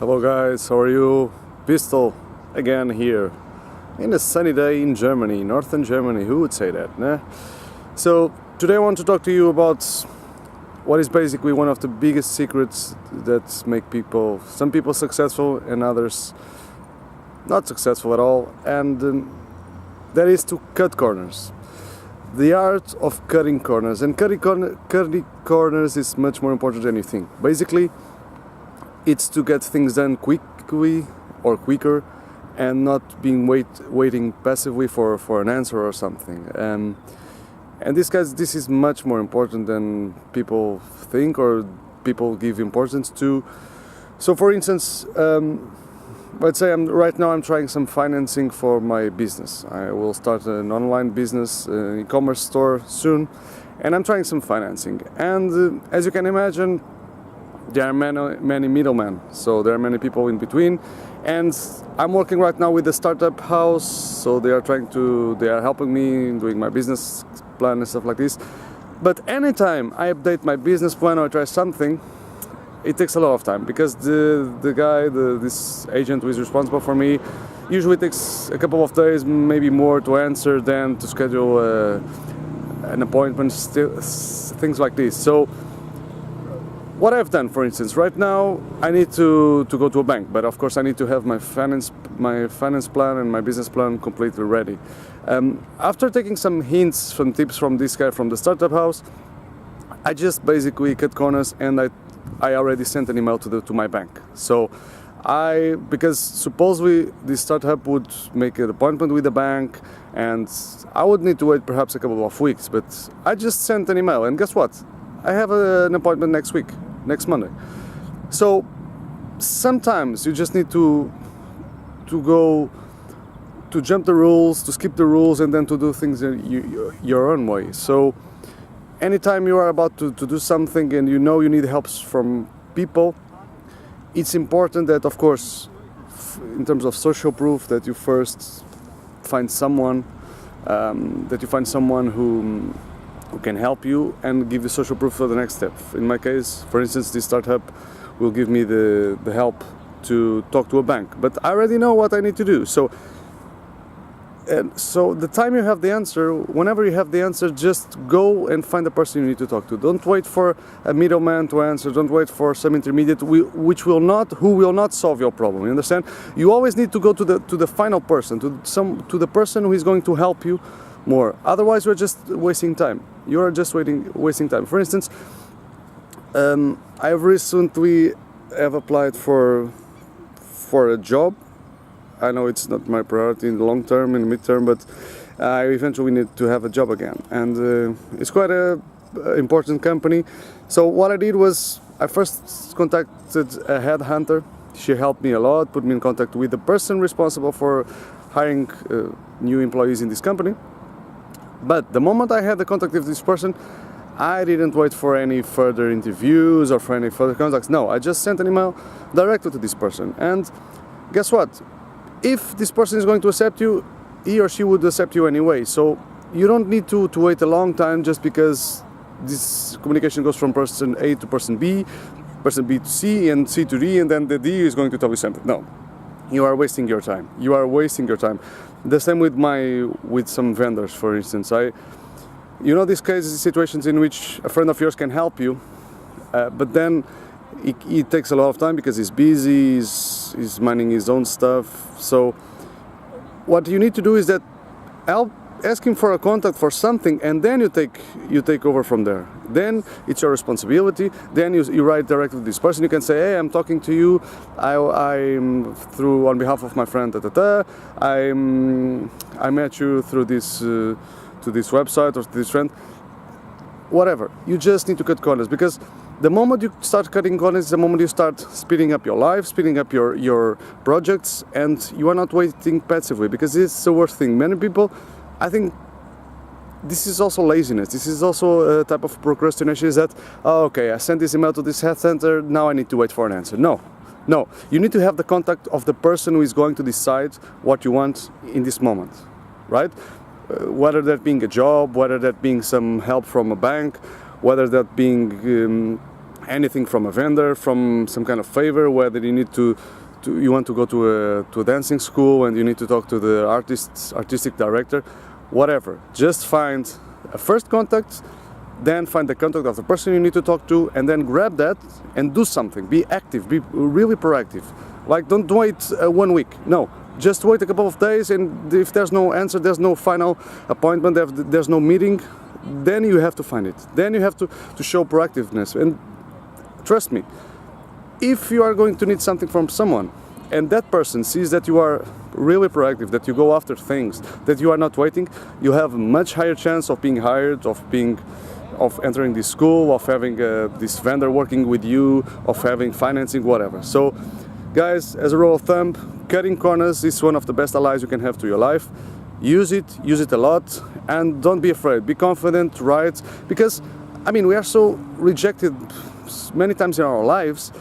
Hello guys, how are you? Pistol again here in a sunny day in Germany, northern Germany. Who would say that, nah? So today I want to talk to you about what is basically one of the biggest secrets that make some people successful and others not successful at all, and that is to cut corners. The art of cutting corners, and cutting corners is much more important than you think. Basically, it's to get things done quickly or quicker and not being waiting passively for an answer or something. And this is much more important than people think or people give importance to. So for instance, let's say right now I'm trying some financing for my business. I will start an online business, an e-commerce store soon, and I'm trying some financing. And as you can imagine, there are many middlemen, so there are many people in between. And I'm working right now with the startup house, so they are helping me doing my business plan and stuff like this. But anytime I update my business plan or try something, it takes a lot of time, because this agent who is responsible for me usually takes a couple of days, maybe more, to answer than to schedule an appointment, things like this. So what I've done, for instance, right now I need to go to a bank, but of course I need to have my finance plan and my business plan completely ready. After taking some hints, some tips from this guy from the startup house, I just basically cut corners, and I already sent an email to my bank. So because supposedly this startup would make an appointment with the bank, and I would need to wait perhaps a couple of weeks, but I just sent an email, and guess what? I have an appointment next Monday. So sometimes you just need to jump the rules, to skip the rules, and then to do things your own way. So anytime you are about to do something and you know you need help from people, it's important that, of course, in terms of social proof, that you first find someone, who can help you and give you social proof for the next step. In my case, for instance, this startup will give me the help to talk to a bank, but I already know what I need to do. So the time you have the answer, whenever you have the answer, just go and find the person you need to talk to. Don't wait for a middleman to answer. Don't wait for some intermediate who will not solve your problem. You understand? You always need to go to the final person, to the person who is going to help you more. Otherwise, you're just wasting time. You are just wasting time. For instance, I recently have applied for a job. I know it's not my priority in the long term, in the midterm, but I eventually need to have a job again, and it's quite a important company. So what I did was I first contacted a headhunter. She helped me a lot, put me in contact with the person responsible for hiring new employees in this company. But the moment I had the contact with this person, I didn't wait for any further interviews or for any further contacts. No, I just sent an email directly to this person. And guess what? If this person is going to accept you, he or she would accept you anyway. So you don't need to wait a long time just because this communication goes from person A to person B to C, and C to D, and then the D is going to tell you something. No. You are wasting your time. You are wasting your time. The same with some vendors, for instance. These cases, situations in which a friend of yours can help you, but then it takes a lot of time because he's busy, he's minding his own stuff. So what you need to do is that ask him for a contact for something, and then you take over from there. Then it's your responsibility. Then you write directly to this person. You can say, hey, I'm talking to you. I'm through on behalf of my friend. I met you through this to this website or to this friend. Whatever. You just need to cut corners, because the moment you start cutting corners is the moment you start speeding up your life, speeding up your projects, and you are not waiting passively, because this is the worst thing. Many people, I think, this is also laziness. This is also a type of procrastination. Is that, okay, I sent this email to this health center, now I need to wait for an answer. No. You need to have the contact of the person who is going to decide what you want in this moment, right? Whether that being a job, whether that being some help from a bank, whether that being anything from a vendor, from some kind of favor, whether you need you want to go to a dancing school and you need to talk to the artistic director, whatever. Just find a first contact, then find the contact of the person you need to talk to, and then grab that and do something. Be active, be really proactive. Like, don't wait 1 week. No, just wait a couple of days, and if there's no answer, there's no final appointment, there's no meeting, then you have to find it. Then you have to show proactiveness. And trust me, if you are going to need something from someone and that person sees that you are really proactive, that you go after things, that you are not waiting, you have a much higher chance of being hired, of entering this school, of having this vendor working with you, of having financing, whatever. So guys, as a rule of thumb, cutting corners is one of the best allies you can have to your life. Use it a lot, and don't be afraid. Be confident, right? Because, I mean, we are so rejected many times in our lives.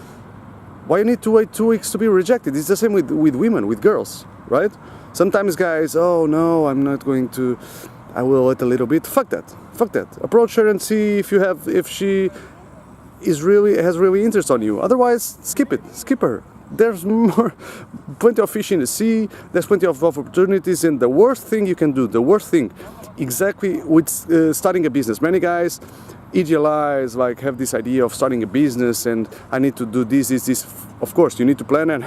Why you need to wait 2 weeks to be rejected? It's the same with women, with girls, right? Sometimes guys, oh no, I'm not going to, I will wait a little bit. Fuck that. Approach her and see if she has really interest on you. Otherwise, skip her. There's plenty of fish in the sea, there's plenty of opportunities, and the worst thing you can do, exactly with starting a business. Many guys idealize, like, have this idea of starting a business, and I need to do this. Of course, you need to plan, and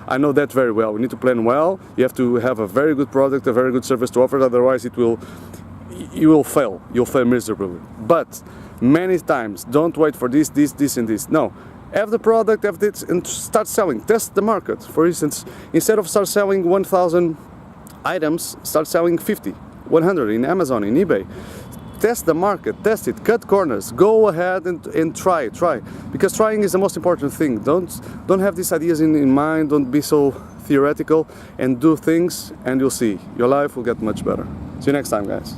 I know that very well. You need to plan well. You have to have a very good product, a very good service to offer, otherwise you will fail. You'll fail miserably. But many times, don't wait for this, and this. No. Have the product, have this, and start selling. Test the market. For instance, instead of start selling 1,000 items, start selling 50, 100 in Amazon, in eBay. Test the market, test it, cut corners, go ahead and try. Because trying is the most important thing. Don't have these ideas in mind, don't be so theoretical, and do things, and you'll see, your life will get much better. See you next time, guys.